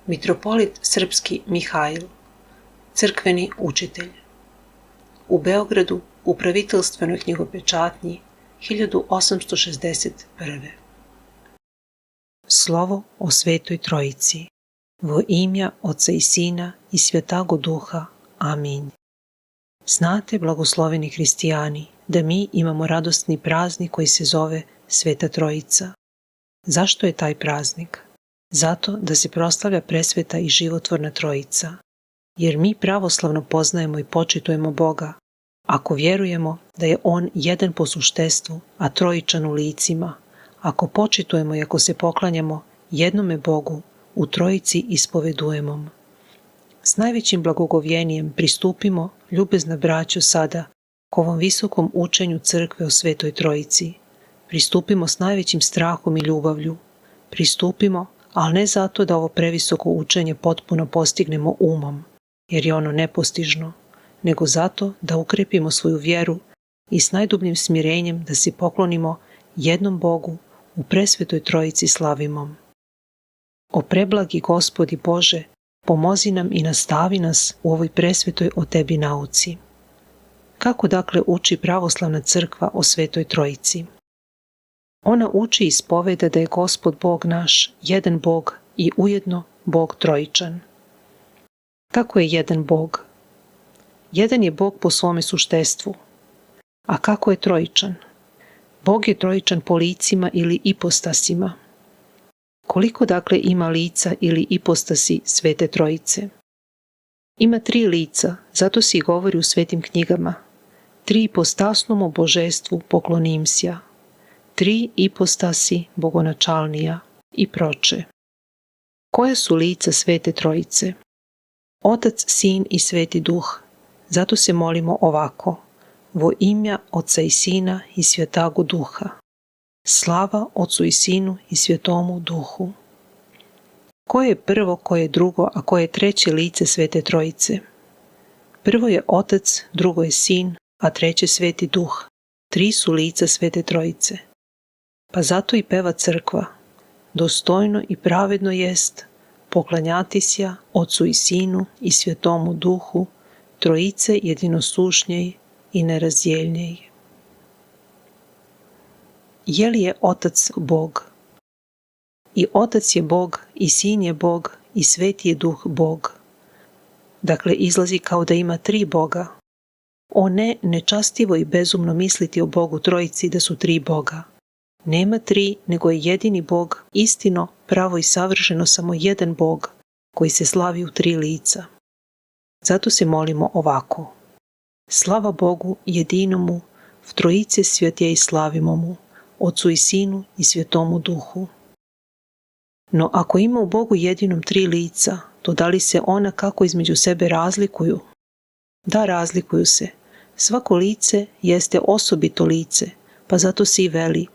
Mitropolit srpski Mihajl, crkveni učitelj. U Beogradu, upraviteljstvenoj knjigopečatnji 1861. Slovo o Svetoj Trojici, vo imja Oca i Sina i Svjetago Duha. Amin. Znate, blagosloveni hristijani, da mi imamo radosni praznik koji se zove Sveta Trojica. Zašto je taj praznik? Zato da se proslavlja presveta i životvorna Trojica. Jer mi pravoslavno poznajemo i počitujemo Boga, ako vjerujemo da je On jedan po suštestvu, a trojičan u licima, ako počitujemo i ako se poklanjamo jednome Bogu, u Trojici ispovedujemom. S najvećim blagogovjenijem pristupimo, ljubezna braćo, sada k ovom visokom učenju crkve o Svetoj Trojici. Pristupimo s najvećim strahom i ljubavlju. Pristupimo, ali ne zato da ovo previsoko učenje potpuno postignemo umom, jer je ono nepostižno, nego zato da ukrepimo svoju vjeru i s najdubljim smirenjem da se poklonimo jednom Bogu u presvetoj Trojici slavimom. O preblagi Gospodi Bože, pomozi nam i nastavi nas u ovoj presvetoj o Tebi nauci. Kako dakle uči pravoslavna crkva o Svetoj Trojici? Ona uči i ispoveda da je Gospod Bog naš jedan Bog i ujedno Bog trojičan. Kako je jedan Bog? Jedan je Bog po svome suštestvu. A kako je trojičan? Bog je trojičan po licima ili ipostasima. Koliko dakle ima lica ili ipostasi Svete Trojice? Ima 3 lica, zato se i govori u svetim knjigama. 3 ipostasnomu božestvu poklonimsja. 3 ipostasi bogonačalnija i proče. Koja su lica Svete Trojice? Otac, Sin i Sveti Duh. Zato se molimo ovako: vo imja Oca i Sina i Svjetago Duha. Slava Ocu i Sinu i Svjetomu Duhu. Koje je prvo, koje je drugo, a koje je treće lice Svete Trojice? Prvo je Otac, drugo je Sin, a treće Sveti Duh. 3 su lica Svete Trojice. Pa zato i peva crkva: dostojno i pravedno jest poklanjatisja Ocu i Sinu i Svjetomu Duhu, Trojice jedinosušnjej i nerazdjeljnjej. Je li je Otac Bog? I Otac je Bog, i Sin je Bog, i Sveti je Duh Bog. Dakle, izlazi kao da ima 3 Boga. O ne, nečastivo i bezumno misliti o Bogu Trojici da su 3 Boga. Nema 3, nego je jedini Bog, istino, pravo i savršeno samo jedan Bog, koji se slavi u 3 lica. Zato se molimo ovako: slava Bogu jedinomu, v Trojice svjetje i slavimo mu, Ocu i Sinu i Svjetomu Duhu. No ako ima u Bogu jedinom 3 lica, to da li se ona kako između sebe razlikuju? Da, razlikuju se. Svako lice jeste osobito lice, pa zato se i veli: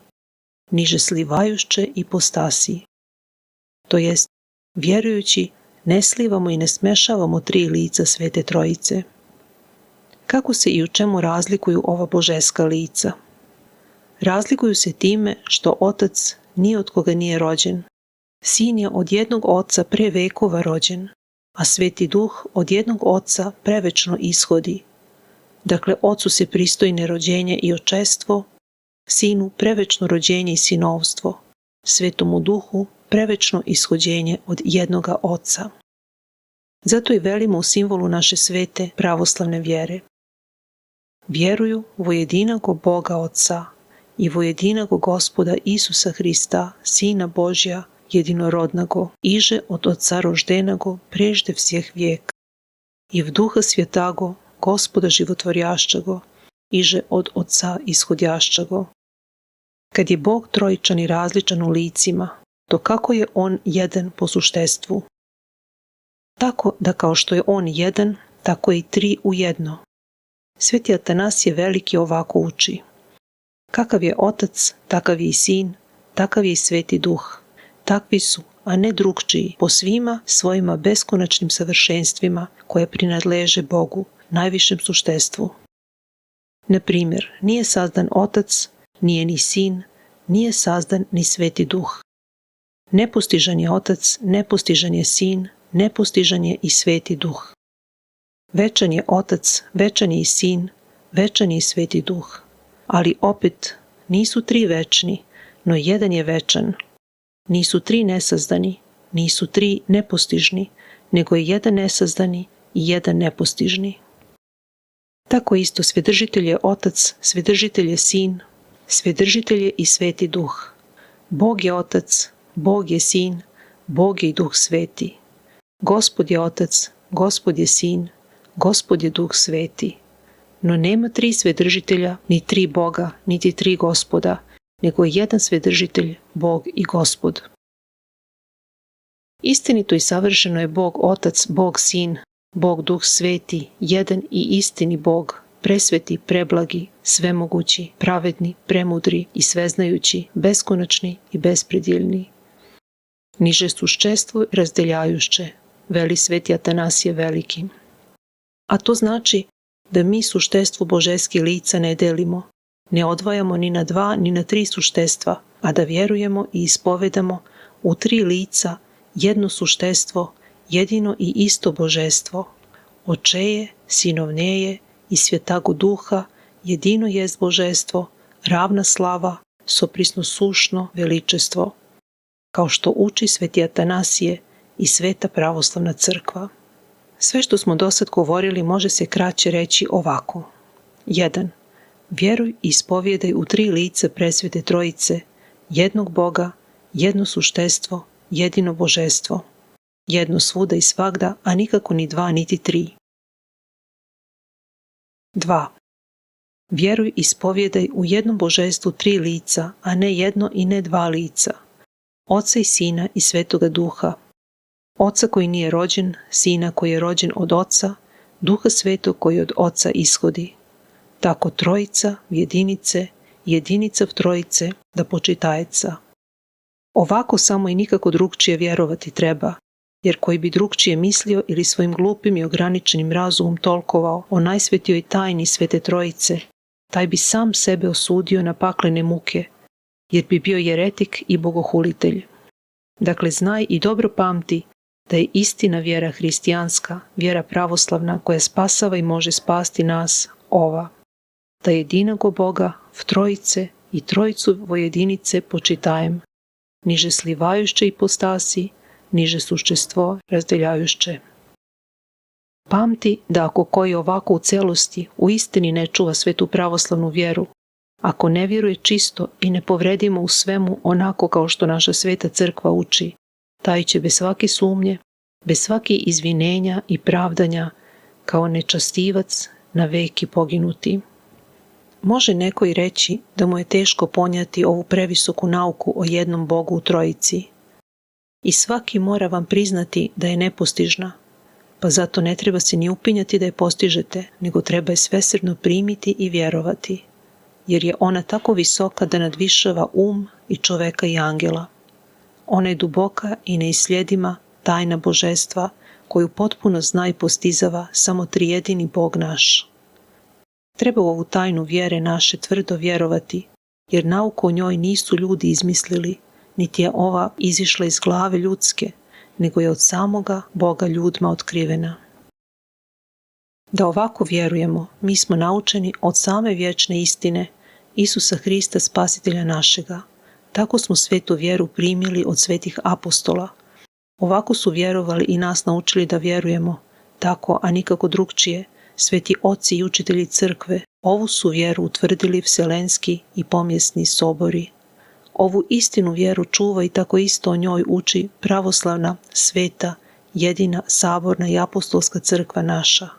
niže slivajušće ipostasi. To jest, vjerujući, ne slivamo i ne smešavamo 3 lica Svete Trojice. Kako se i u čemu razlikuju ova božeska lica? Razlikuju se time što Otac ni od koga nije rođen, Sin je od jednog Oca pre vekova rođen, a Sveti Duh od jednog Oca prevečno ishodi. Dakle, Ocu se pristojne rođenje i očestvo, Sinu prevečno rođenje i sinovstvo, Svetomu Duhu prevečno ishođenje od jednoga Oca. Zato i velimo u simbolu naše svete pravoslavne vjere: vjeruju vo jedinago Boga Oca i vo jedinago Gospoda Isusa Hrista, Sina Božja, jedinorodnago, iže od Oca roždenago prežde vseh vijek, i v Duha Svjetago, Gospoda životvorjašćago, iže od Oca ishodjašćago. Kad je Bog trojičan i različan u licima, to kako je On jedan po suštestvu? Tako da kao što je On jedan, tako je i 3 u jedno. Sveti Atanasije Veliki ovako uči: kakav je Otac, takav je i Sin, takav je i Sveti Duh. Takvi su, a ne drugčiji, po svima svojima beskonačnim savršenstvima koje prinadleže Bogu, najvišem suštestvu. Na primjer, nije sazdan Otac, nije ni Sin, nije sazdan ni Sveti Duh. Nepostižan je Otac, nepostižan je Sin, nepostižan je i Sveti Duh. Večan je Otac, večan je i Sin, večan je i Sveti Duh. Ali opet nisu tri večni, no jedan je večan. Nisu tri nesazdani, nisu tri nepostižni, nego je jedan nesazdani i jedan nepostižni. Tako isto Svedržitelj je Otac, Svedržitelj je Sin, Svedržitelj je i Sveti Duh. Bog je Otac, Bog je Sin, Bog je i Duh Sveti. Gospod je Otac, Gospod je Sin, Gospod je Duh Sveti. No nema tri Svedržitelja, ni tri Boga, niti tri Gospoda, nego je jedan Svedržitelj, Bog i Gospod. Istinito i savršeno je Bog Otac, Bog Sin, Bog Duh Sveti, jedan i istini Bog, presveti, preblagi, svemogući, pravedni, premudri i sveznajući, beskonačni i bespredjeljni. Niže suščestvo razdeljajuće, veli Sveti Atanasije Veliki. A to znači da mi suštestvo božeskih lica ne delimo, ne odvajamo ni na dva ni na tri suštestva, a da vjerujemo i ispovedamo u tri lica jedno suštestvo, jedino i isto božestvo, Očeje, Sinovneje i Svjetago Duha, jedino jest božestvo, ravna slava, soprisno sušno veličestvo, kao što uči Sveti Atanasije i Sveta pravoslavna crkva. Sve što smo dosad govorili može se kraće reći ovako. 1. Vjeruj i ispovijedaj u tri lice presvete Trojice, jednog Boga, jedno suštestvo, jedino božestvo. Jedno svuda i svagda, a nikako ni dva niti tri. 2. Vjeruj i ispovijedaj u jednom božestvu tri lica, a ne jedno i ne dva lica. Oca i Sina i Svetoga Duha. Oca koji nije rođen, Sina koji je rođen od Oca, Duha Svetog koji od Oca ishodi. Tako Trojica, jedinice, jedinica v Trojice, da počitajeca. Ovako samo i nikako drugčije vjerovati treba, jer koji bi drugčije mislio ili svojim glupim i ograničenim razumom tolkovao o najsvetijoj tajni Svete Trojice, taj bi sam sebe osudio na paklene muke, jer bi bio jeretik i bogohulitelj. Dakle, znaj i dobro pamti da je istina vjera hristijanska, vjera pravoslavna koja spasava i može spasti nas, ova. Da jedinago Boga v Trojice i Trojicu vojedinice počitajem, niže slivajuće ipostasi, niže suščestvo razdeljajuće. Pamti da ako koji ovako u celosti u istini ne čuva svetu pravoslavnu vjeru, ako ne vjeruje čisto i ne povredimo u svemu onako kao što naša sveta crkva uči, taj će bez svake sumnje, bez svake izvinjenja i pravdanja, kao nečastivac na veki poginuti. Može neko i reći da mu je teško ponijeti ovu previsoku nauku o jednom Bogu u Trojici. I svaki mora vam priznati da je nepostižna, pa zato ne treba se ni upinjati da je postižete, nego treba je svesrdno primiti i vjerovati, jer je ona tako visoka da nadvišava i čoveka i angela. Ona je duboka i neisljediva tajna božestva koju potpuno zna i postizava samo trijedini Bog naš. Treba u ovu tajnu vjere naše tvrdo vjerovati, jer nauku o njoj nisu ljudi izmislili, niti je ova izišla iz glave ljudske, nego je od samoga Boga ljudima otkrivena. Da ovako vjerujemo, mi smo naučeni od same vječne istine, Isusa Hrista Spasitelja našega. Tako smo svetu vjeru primili od svetih apostola. Ovako su vjerovali i nas naučili da vjerujemo, tako, a nikako drugčije, sveti oci i učitelji crkve. Ovu su vjeru utvrdili vselenski i pomjesni sobori. Ovu istinu vjeru čuva i tako isto o njoj uči pravoslavna, sveta, jedina, saborna i apostolska crkva naša.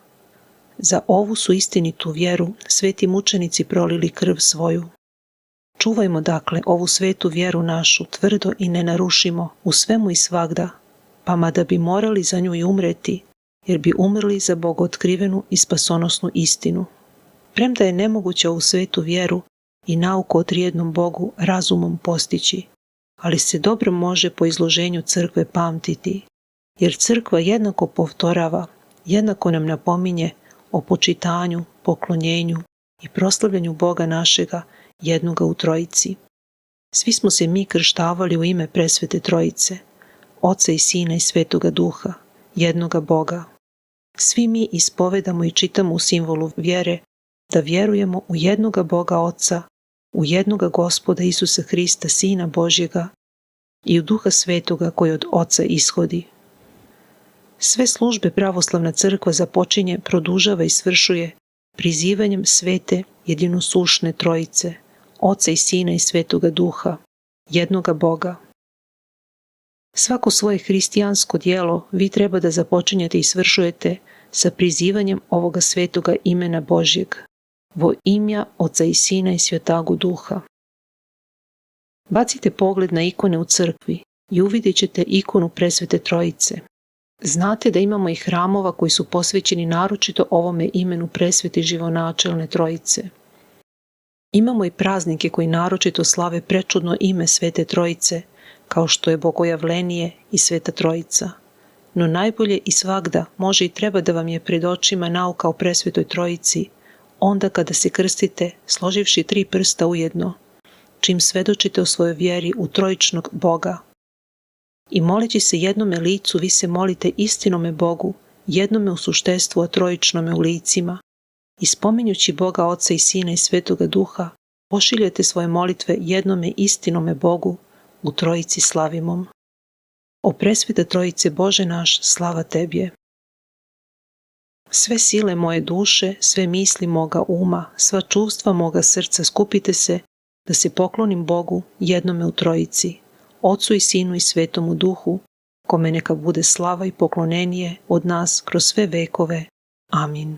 Za ovu su istinitu vjeru sveti mučenici prolili krv svoju. Čuvajmo dakle ovu svetu vjeru našu tvrdo i ne narušimo u svemu i svagda, pa mada bi morali za nju i umreti, jer bi umrli za bogootkrivenu i spasonosnu istinu. Premda je nemoguće ovu svetu vjeru i nauku o trijednom Bogu razumom postići, ali se dobro može po izloženju crkve pamtiti, jer crkva jednako povtorava, jednako nam napominje o počitanju, poklonjenju i proslavljanju Boga našega jednoga u Trojici. Svi smo se mi krštavali u ime presvete Trojice, Oca i Sina i Svetoga Duha, jednoga Boga. Svi mi ispovedamo i čitamo u simbolu vjere da vjerujemo u jednoga Boga Oca, u jednoga Gospoda Isusa Hrista, Sina Božjega, i u Duha Svetoga koji od Oca ishodi. Sve službe pravoslavna crkva započinje, produžava i svršuje prizivanjem svete jedinosušne Trojice, Oca i Sina i Svetoga Duha, jednoga Boga. Svako svoje hristijansko djelo vi treba da započinjete i svršujete sa prizivanjem ovoga svetoga imena Božjeg, vo imja Oca i Sina i Svetoga Duha. Bacite pogled na ikone u crkvi i uvidjet ćete ikonu Presvete Trojice. Znate da imamo i hramova koji su posvećeni naročito ovome imenu Presvete Živonačelne Trojice. Imamo i praznike koji naročito slave prečudno ime Svete Trojice, kao što je Bogojavljenje i Sveta Trojica. No najbolje i svagda može i treba da vam je pred očima nauka o Presvetoj Trojici, onda kada se krstite složivši 3 prsta ujedno, čim svedočite o svojoj vjeri u trojičnog Boga. I moleći se jednome licu vi se molite istinome Bogu, jednome u suštestvu, a trojičnome u licima, i spominjući Boga Oca i Sina i Svetoga Duha, pošiljate svoje molitve jednome istinome Bogu, u Trojici slavimom. O Presveta Trojice Bože naš, slava Tebje. Sve sile moje duše, sve misli moga uma, sva čuvstva moga srca skupite se, da se poklonim Bogu jednome u Trojici, Ocu i Sinu i Svetomu Duhu, kome neka bude slava i poklonenje od nas kroz sve vekove. Amin.